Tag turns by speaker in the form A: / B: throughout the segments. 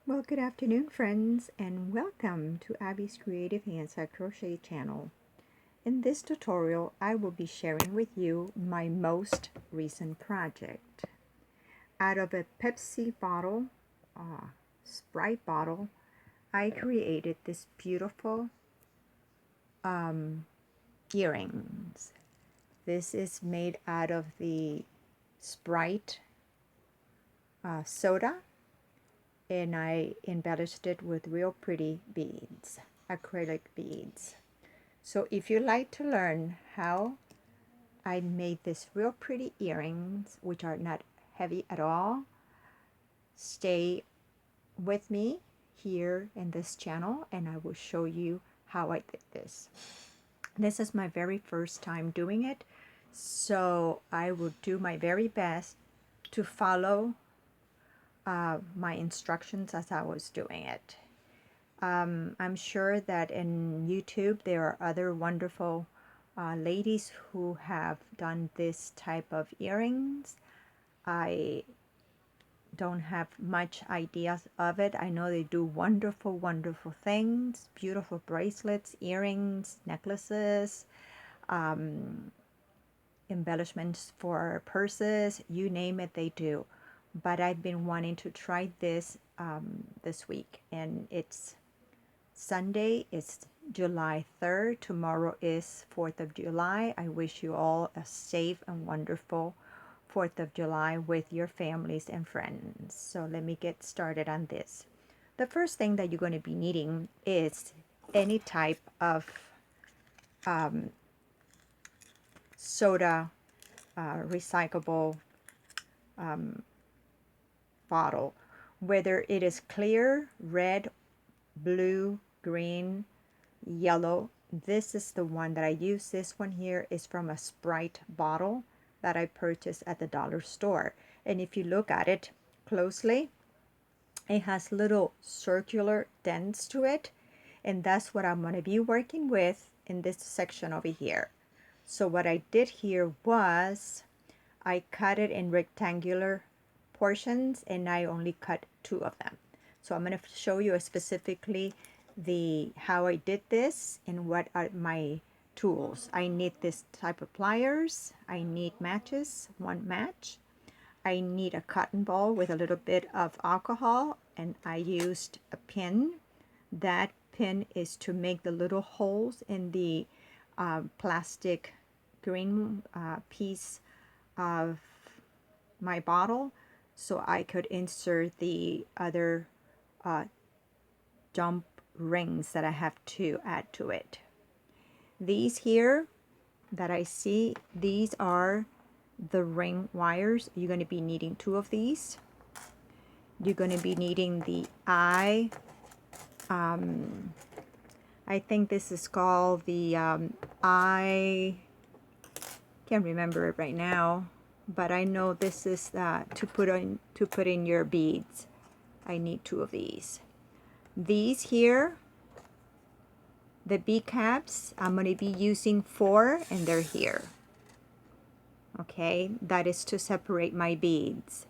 A: Well, good afternoon, friends, and welcome to Abby's Creative Handset Crochet channel. In this tutorial, I will be sharing with you my most recent project. Out of a Pepsi bottle, Sprite bottle, I created this beautiful earrings. This is made out of the Sprite soda, and I embellished it with real pretty beads, acrylic beads. So if you like to learn how I made these real pretty earrings, which are not heavy at all, stay with me here in this channel and I will show you how I did this. This is my very first time doing it, so I will do my very best to follow my instructions as I was doing it. I'm sure that in YouTube there are other wonderful ladies who have done this type of earrings. I don't have much ideas of it. I know they do wonderful, wonderful things, beautiful bracelets, earrings, necklaces, embellishments for purses, you name it, they do. But I've been wanting to try this this week, and it's Sunday. It's July 3rd. Tomorrow is 4th of July. I wish you all a safe and wonderful 4th of July with your families and friends. So let me get started on this. The first thing that you're going to be needing is any type of soda recyclable bottle, whether it is clear, red, blue, green, yellow. This is the one that I use. This one here is from a Sprite bottle that I purchased at the dollar store. And if you look at it closely, it has little circular dents to it. And that's what I'm going to be working with in this section over here. So what I did here was I cut it in rectangular portions, and I only cut 2 of them. So I'm going to show you specifically how I did this and what are my tools. I need this type of pliers. I need matches, 1 match. I need a cotton ball with a little bit of alcohol, and I used a pin. That pin is to make the little holes in the plastic green piece of my bottle, so I could insert the other jump rings that I have to add to it. These here that I see, these are the ring wires. You're going to be needing 2 of these. You're going to be needing the I think this is called the I can't remember it right now, but I know this is to put in your beads. I need 2 of these. These here, the bead caps, I'm going to be using 4, and they're here. Okay, that is to separate my beads.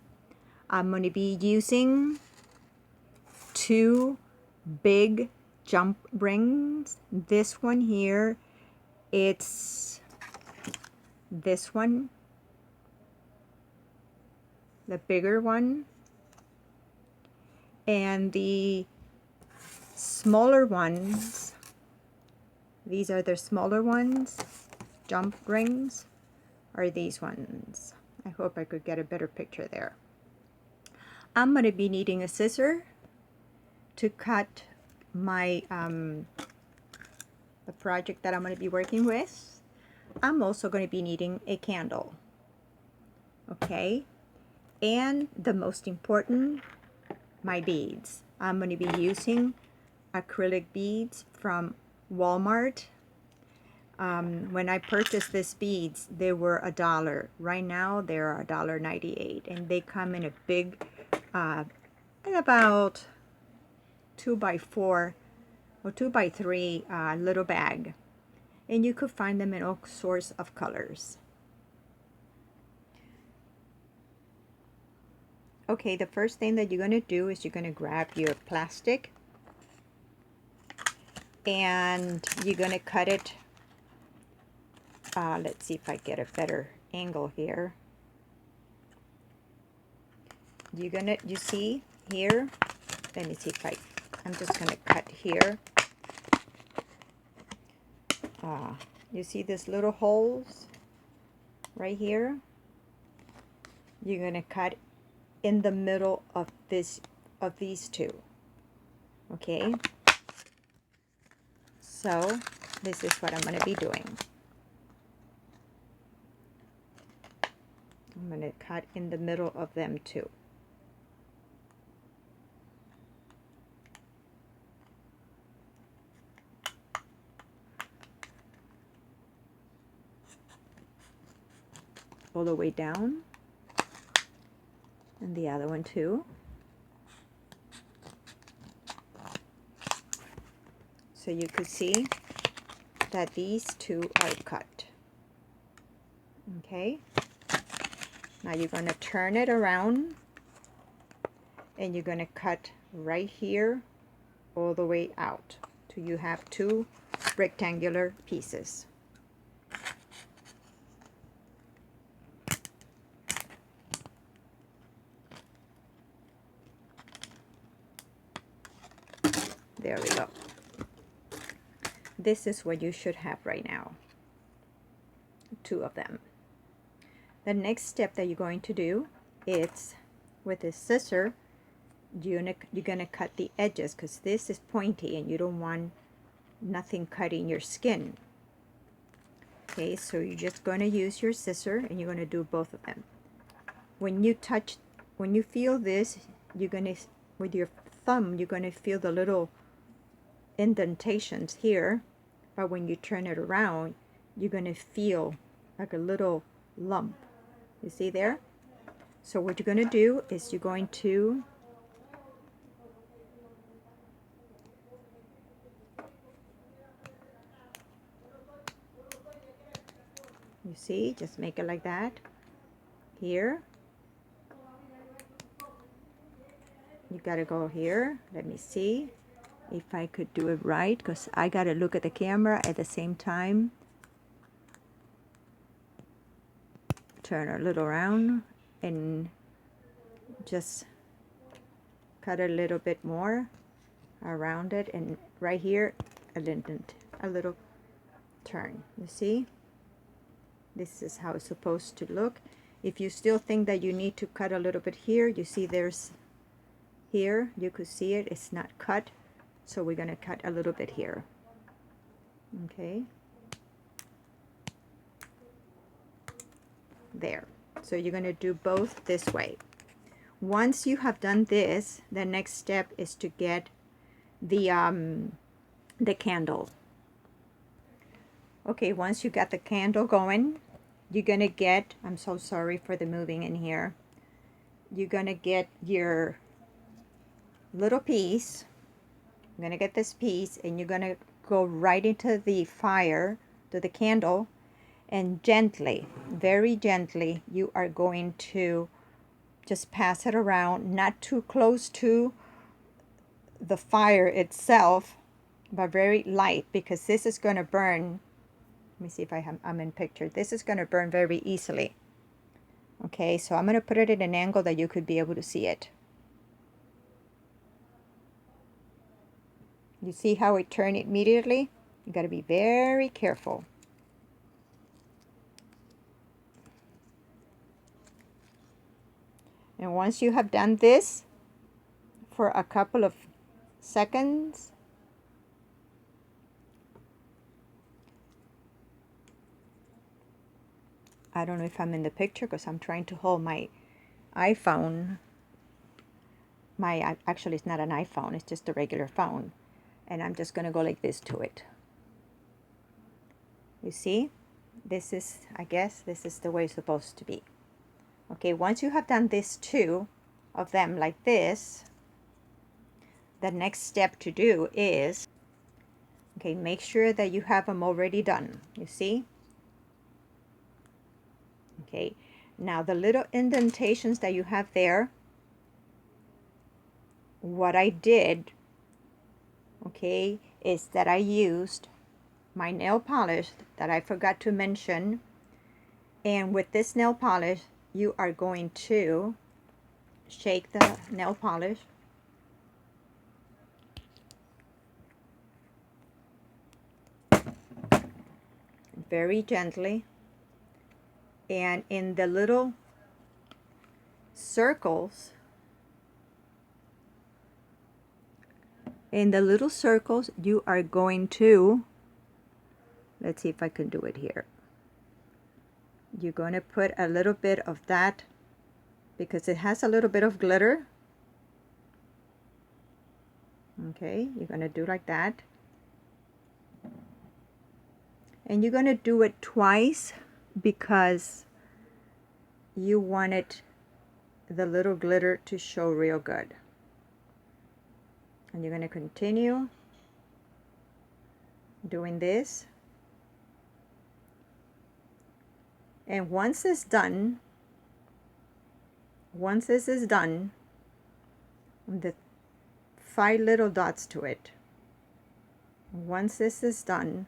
A: I'm going to be using 2 big jump rings. This one here, it's this one, the bigger one, and the smaller ones, these are the smaller ones, jump rings, are these ones. I hope I could get a better picture there. I'm going to be needing a scissor to cut my the project that I'm going to be working with. I'm also going to be needing a candle. Okay, and the most important, my beads. I'm going to be using acrylic beads from Walmart. When I purchased these beads, they were $1. Right now, they're $1.98, and they come in a big, in about 2x4 or 2x3 little bag, and you could find them in all sorts of colors. Okay, the first thing that you're going to do is you're going to grab your plastic and you're going to cut it. Let's see if I get a better angle here. You see here, let me see if I'm just going to cut here. You see these little holes right here? You're going to cut in the middle of these two. Okay? So, this is what I'm going to be doing. I'm going to cut in the middle of them too. All the way down. And the other one too. So you could see that these two are cut. Okay? Now you're going to turn it around and you're going to cut right here all the way out till you have two rectangular pieces. There we go. This is what you should have right now. Two of them. The next step that you're going to do is with this scissor, you're gonna cut the edges because this is pointy and you don't want nothing cutting your skin. Okay, so you're just going to use your scissor and you're going to do both of them. When you feel this, you're going to, with your thumb, you're going to feel the little indentations here, but when you turn it around, you're going to feel like a little lump. You see there? So what you're going to do is you're going to you see, just make it like that. Here. You got to go here. Let me see if I could do it right, because I got to look at the camera at the same time. Turn a little around and just cut a little bit more around it, and right here a little turn. You see, this is how it's supposed to look. If you still think that you need to cut a little bit here, you see there's here, you could see it, it's not cut, so we're going to cut a little bit here. Okay, there. So you're going to do both this way. Once you have done this, the next step is to get the candle. Okay, once you got the candle going, you're going to get, I'm so sorry for the moving in here, you're going to get your little piece. I'm going to get this piece and you're going to go right into the fire, to the candle, and gently, very gently, you are going to just pass it around, not too close to the fire itself, but very light, because this is going to burn. Let me see if I'm in picture. This is going to burn very easily. Okay, so I'm going to put it at an angle that you could be able to see it. You see how it turned immediately? You got to be very careful. And once you have done this for a couple of seconds, I don't know if I'm in the picture because I'm trying to hold my iPhone. Actually, it's not an iPhone, it's just a regular phone. And I'm just going to go like this to it. You see? This is, I guess, this is the way it's supposed to be. Okay, once you have done this two of them like this, the next step to do is, okay, make sure that you have them already done. You see? Okay, now the little indentations that you have there, what I did, okay, is that I used my nail polish that I forgot to mention. And with this nail polish, you are going to shake the nail polish. Very gently. And in the little circles, you are going to, let's see if I can do it here. You're going to put a little bit of that because it has a little bit of glitter. Okay, you're going to do like that. And you're going to do it twice because you wanted the little glitter to show real good. And you're going to continue doing this. And once this is done, the 5 little dots to it. Once this is done,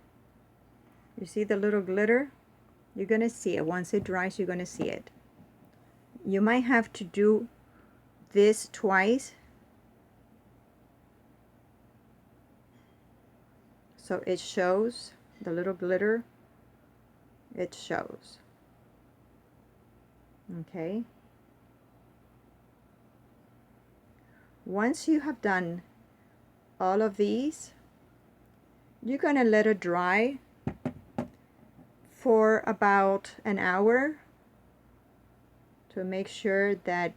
A: you see the little glitter? You're going to see it. Once it dries, you're going to see it. You might have to do this twice, so it shows the little glitter. It shows. Okay. Once you have done all of these, you're going to let it dry for about an hour to make sure that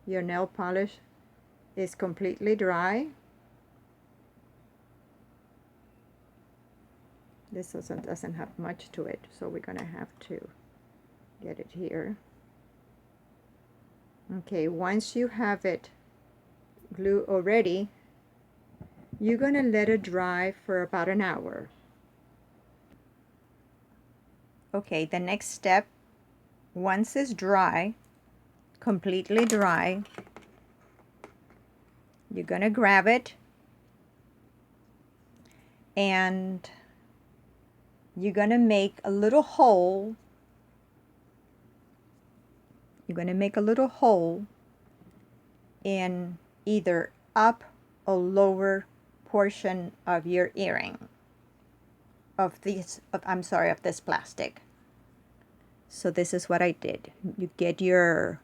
A: your nail polish is completely dry. This doesn't have much to it, so we're gonna have to get it here. Okay, once you have it glued already, you're gonna let it dry for about an hour. Okay, the next step, once it's dry, completely dry, you're gonna grab it and you're gonna make a little hole. You're gonna make a little hole in either up or lower portion of your earring of this plastic. So this is what I did. You get your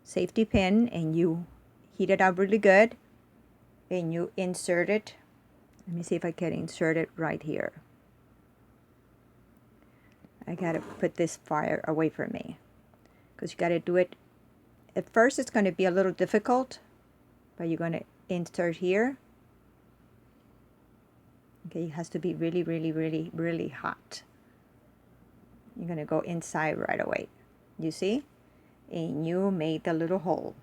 A: safety pin and you heat it up really good and you insert it. Let me see if I can insert it right here. I gotta put this far away from me because you gotta do it. At first it's going to be a little difficult, but you're going to insert here. Okay, it has to be really, really, really, really hot. You're going to go inside right away. You see? And you made the little hole.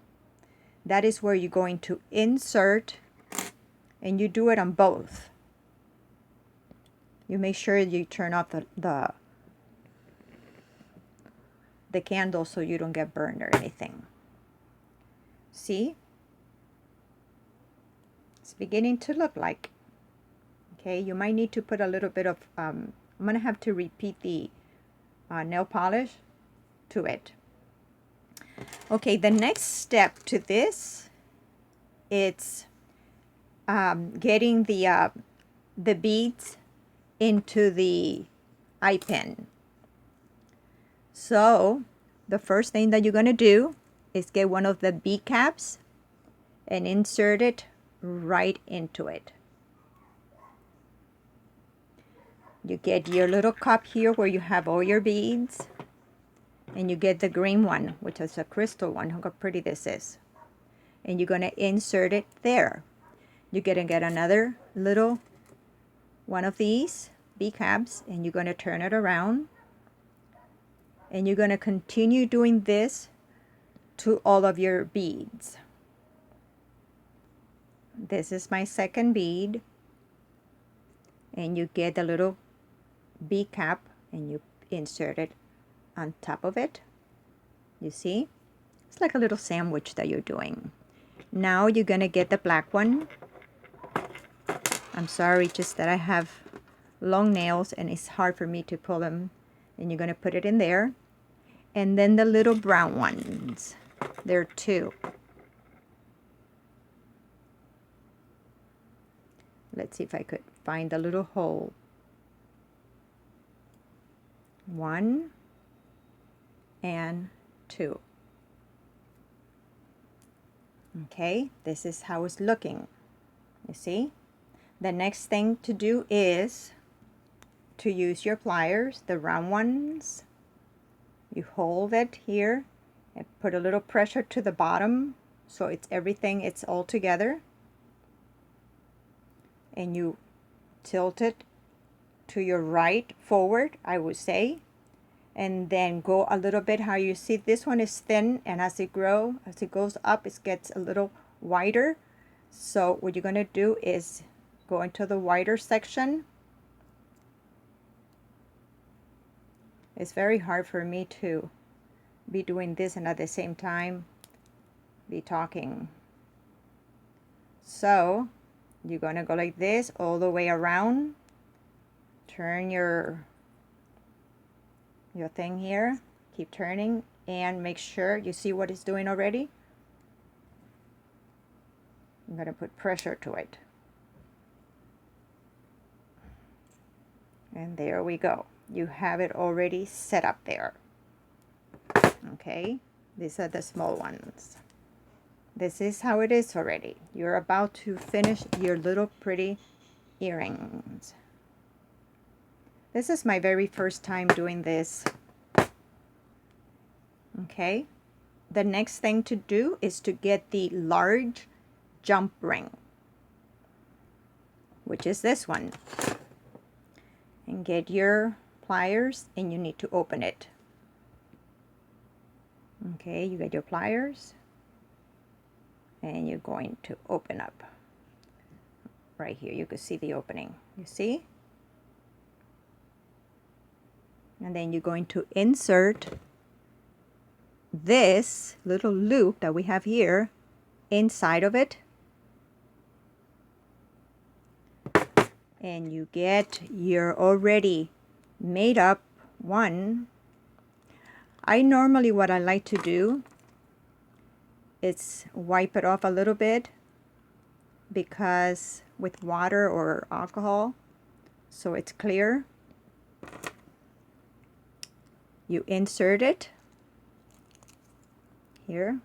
A: That is where you're going to insert, and you do it on both. You make sure you turn off the candle so you don't get burned or anything. See? It's beginning to look like. Okay, you might need to put a little bit of, I'm going to have to repeat the nail polish to it. Okay, the next step to this, it's getting the beads into the eye pin. So the first thing that you're going to do is get one of the bead caps and insert it right into it. You get your little cup here where you have all your beads, and you get the green one, which is a crystal one. Look how pretty this is. And you're going to insert it there. You're going to get another little one of these bead caps, and you're going to turn it around. And you're going to continue doing this to all of your beads. This is my second bead. And you get the little bead cap and you insert it on top of it. You see? It's like a little sandwich that you're doing. Now you're gonna get the black one. I'm sorry, just that I have long nails and it's hard for me to pull them. And you're gonna put it in there. And then the little brown ones. There are two. Let's see if I could find the little hole. One and two. Okay, this is how it's looking. You see? The next thing to do is to use your pliers, the round ones. You hold it here and put a little pressure to the bottom so it's everything, it's all together. And you tilt it to your right forward, I would say. And then go a little bit. How you see this one is thin, and as it goes up, it gets a little wider. So what you're going to do is go into the wider section. It's very hard for me to be doing this and at the same time be talking. So you're going to go like this all the way around. Turn your thing here. Keep turning and make sure you see what it's doing already. I'm going to put pressure to it. And there we go. You have it already set up there. Okay, these are the small ones. This is how it is already. You're about to finish your little pretty earrings. This is my very first time doing this. Okay, the next thing to do is to get the large jump ring, which is this one. And get your pliers and you need to open it. Okay, you get your pliers and you're going to open up. Right here, you can see the opening. You see? And then you're going to insert this little loop that we have here inside of it. And you get your already made up one. I normally, what I like to do is wipe it off a little bit, because with water or alcohol, so it's clear. You insert it here